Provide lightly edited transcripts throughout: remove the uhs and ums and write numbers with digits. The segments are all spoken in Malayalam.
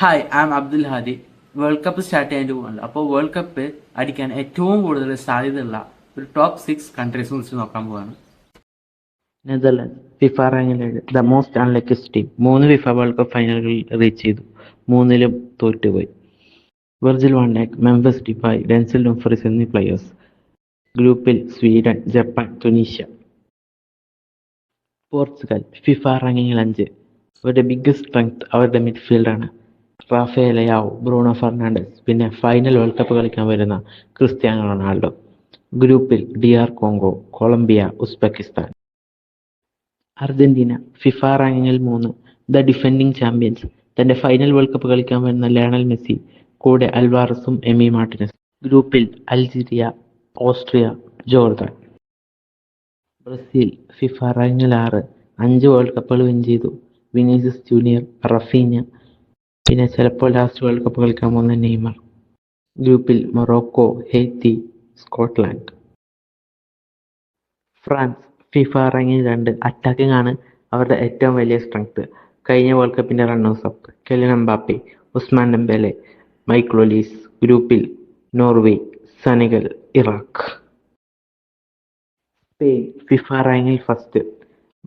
Hi, I am Abdul Hadi. World cup start ചെയ്യാൻ പോകുന്നത്. അപ്പോൾ വേൾഡ് കപ്പ് അടിക്കാൻ ഏറ്റവും കൂടുതൽ സാധ്യതയുള്ള ഒരു ടോപ്പ് 6 കൺട്രീസ് കുറിച്ച് നോക്കാൻ പോവാണ്. നെതർലൻഡ്സ് ഫിഫ റാങ്കിങ്ങിൽ the most unluckiest team. 3 FIFA world cup ഫൈനലുകളിൽ റീച്ച് ചെയ്തു, 3ലും തോറ്റുപോയി. Virgil van Dijk, Memphis Depay, Denzel Dumfries എന്നീ പ്ലെയേഴ്സ്. ഗ്രൂപ്പിൽ Sweden, Japan, Tunisia. Portugal FIFA റാങ്കിങ്ങിൽ 5. അവരുടെ ബിഗ്ഗസ്റ്റ് സ്ട്രെങ്ത് അവരുടെ മിഡ്ഫീൽഡാണ്. റാഫേൽ ലയാവ്, ബ്രൂണോ ഫെർണാണ്ടസ്, പിന്നെ ഫൈനൽ വേൾഡ് കപ്പ് കളിക്കാൻ വരുന്ന ക്രിസ്ത്യാനോ റൊണാൾഡോ. ഗ്രൂപ്പിൽ DR Congo, Colombia, Uzbekistan. Argentina FIFA റാങ്കിങ്ങിൽ 3. The defending champions. തന്റെ ഫൈനൽ വേൾഡ് കപ്പ് കളിക്കാൻ വരുന്ന ലയണൽ മെസ്സി, കൂടെ അൽവാറസും എമി മാർട്ടിനസ്. ഗ്രൂപ്പിൽ Algeria, Austria, Jordan. Brazil FIFA റാങ്കിങ്ങിൽ 6. 5 വേൾഡ് കപ്പുകൾ വിൻ ചെയ്തു. വിനീഷ്യസ് ജൂനിയർ, റഫീഞ്ഞ, പിന്നെ ചിലപ്പോൾ ലാസ്റ്റ് വേൾഡ് കപ്പ് കളിക്കാൻ പോകുന്ന നെയ്മർ. ഗ്രൂപ്പിൽ Morocco, Haiti, Scotland. France FIFA റാങ്കിങ്ങിൽ 2. അറ്റാക്കിംഗ് ആണ് അവരുടെ ഏറ്റവും വലിയ സ്ട്രെങ്ത്. കഴിഞ്ഞ വേൾഡ് കപ്പിന്റെ runners up Kylian Mbappe, Ousmane Dembele, Michael Olise. ഗ്രൂപ്പിൽ Norway, Senegal, Iraq. Spain FIFA റാങ്കിങ്ങിൽ 1st.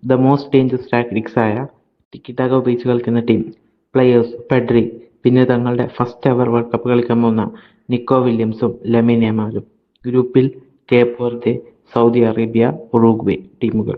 The most dangerous tactics ആയ ടിക്കി-ടാക്ക ഉപയോഗിച്ച് കളിക്കുന്ന ടീം. പ്ലെയേഴ്സ് പെഡ്രി, പിന്നെ തങ്ങളുടെ ഫസ്റ്റ് എവർ വേൾഡ് കപ്പ് കളിക്കാൻ പോകുന്ന നിക്കോ വില്യംസും ലമിൻ യമാലും. ഗ്രൂപ്പിൽ Cape Verde, Saudi Arabia, Uruguay ടീമുകൾ.